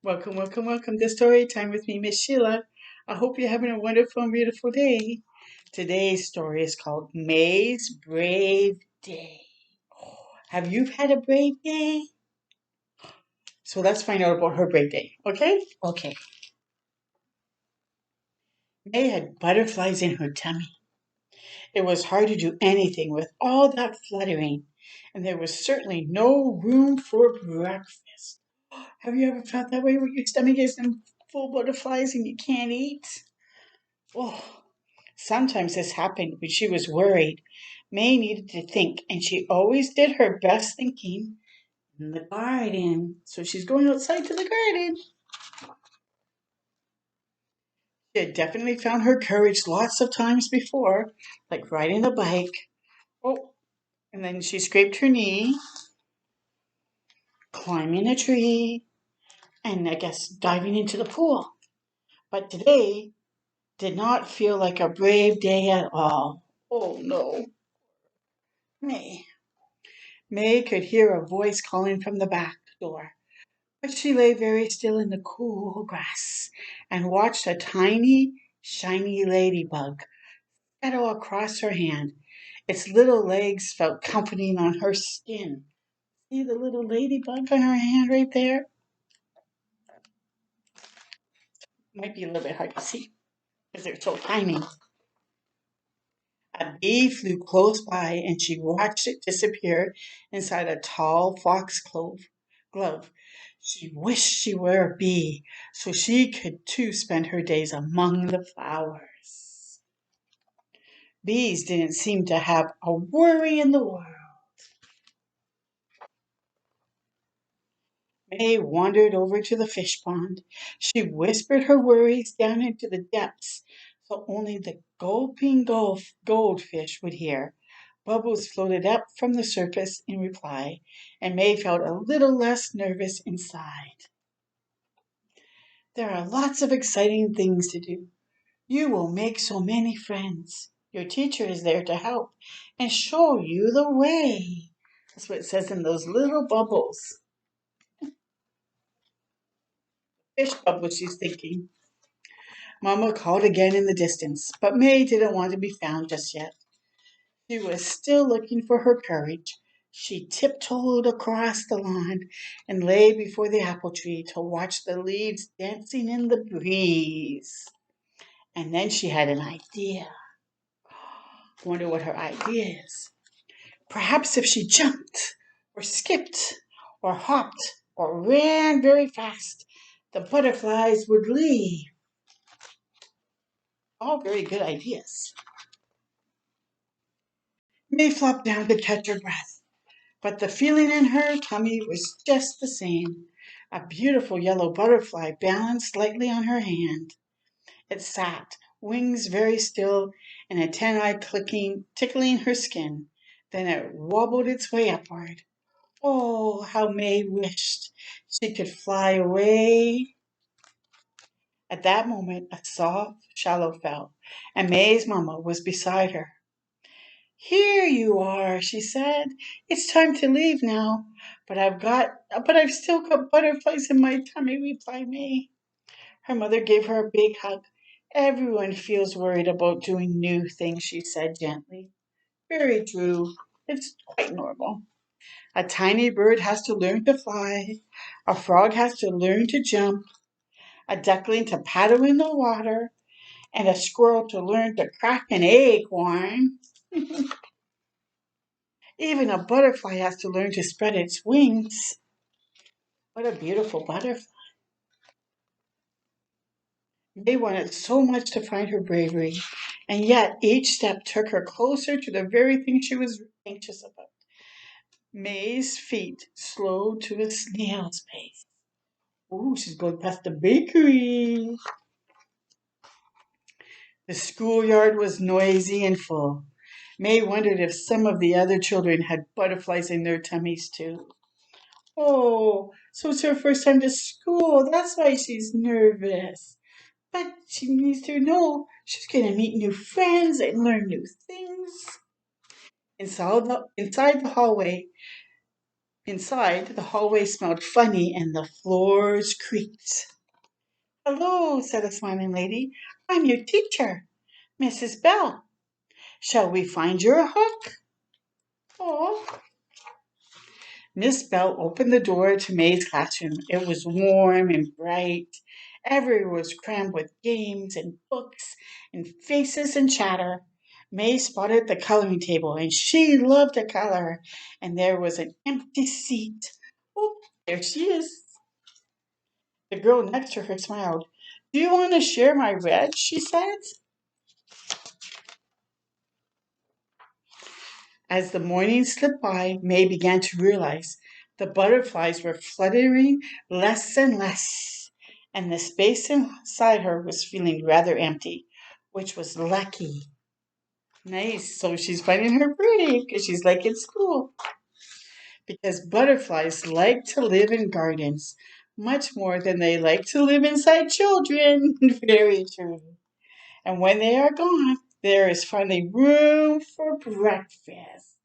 Welcome, welcome, welcome to Story Time with me, Miss Sheila. I hope you're having a wonderful and beautiful day. Today's story is called May's Brave Day. Have you had a brave day? So let's find out about her brave day, okay? Okay. May had butterflies in her tummy. It was hard to do anything with all that fluttering, and there was certainly no room for breakfast. Have you ever felt that way where your stomach is full butterflies and you can't eat? Oh, sometimes this happened when she was worried. May needed to think, and she always did her best thinking in the garden. So she's going outside to the garden. She had definitely found her courage lots of times before, like riding the bike. Oh, and then she scraped her knee, climbing a tree, and I guess diving into the pool. But today did not feel like a brave day at all. Oh no, May. May could hear a voice calling from the back door, but she lay very still in the cool grass and watched a tiny, shiny ladybug settle across her hand. Its little legs felt comforting on her skin. See the little ladybug on her hand right there? Might be a little bit hard to see because they're so tiny. A bee flew close by and she watched it disappear inside a tall glove. She wished she were a bee so she could too spend her days among the flowers. Bees didn't seem to have a worry in the world. May wandered over to the fish pond. She whispered her worries down into the depths so only the gulping goldfish would hear. Bubbles floated up from the surface in reply, and May felt a little less nervous inside. There are lots of exciting things to do. You will make so many friends. Your teacher is there to help and show you the way. That's what it says in those little bubbles. Fish bubbles, she's thinking. Mama called again in the distance, but May didn't want to be found just yet. She was still looking for her courage. She tiptoed across the lawn and lay before the apple tree to watch the leaves dancing in the breeze. And then she had an idea. Wonder what her idea is. Perhaps if she jumped, or skipped, or hopped, or ran very fast, the butterflies would leave. All very good ideas. May flopped down to catch her breath, but the feeling in her tummy was just the same. A beautiful yellow butterfly balanced lightly on her hand. It sat, wings very still, and antennae tickling her skin. Then it wobbled its way upward. Oh, how May wished she could fly away. At that moment, a soft shallow fell, and May's mamma was beside her. Here you are, she said. It's time to leave now. But I've still got butterflies in my tummy, replied May. Her mother gave her a big hug. Everyone feels worried about doing new things, she said gently. Very true. It's quite normal. A tiny bird has to learn to fly. A frog has to learn to jump. A duckling to paddle in the water. And a squirrel to learn to crack an acorn. Even a butterfly has to learn to spread its wings. What a beautiful butterfly. May wanted so much to find her bravery, and yet each step took her closer to the very thing she was anxious about. May's feet slowed to a snail's pace. Ooh, she's going past the bakery. The schoolyard was noisy and full. May wondered if some of the other children had butterflies in their tummies too. Oh, so it's her first time to school. That's why she's nervous. But she needs to know she's going to meet new friends and learn new things. Inside the hallway, Inside, the hallway smelled funny and the floors creaked. "Hello," said a smiling lady. "I'm your teacher, Mrs. Bell. Shall we find you a hook?" Oh. Miss Bell opened the door to May's classroom. It was warm and bright. Everywhere was crammed with games and books and faces and chatter. May spotted the coloring table, and she loved to color. And there was an empty seat. Oh, there she is. The girl next to her smiled. "Do you want to share my red?" she said. As the morning slipped by, May began to realize the butterflies were fluttering less and less, and the space inside her was feeling rather empty, which was lucky. Nice. So she's finding her pretty because she's like in school. Because butterflies like to live in gardens much more than they like to live inside children. Very true. And when they are gone, there is finally room for breakfast.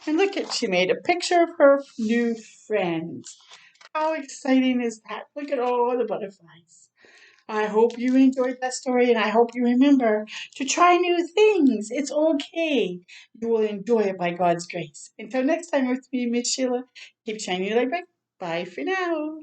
And look at, she made a picture of her new friends. How exciting is that? Look at all the butterflies. I hope you enjoyed that story and I hope you remember to try new things. It's okay. You will enjoy it by God's grace. Until next time with me, Miss Sheila, keep shining your light bright. Bye for now.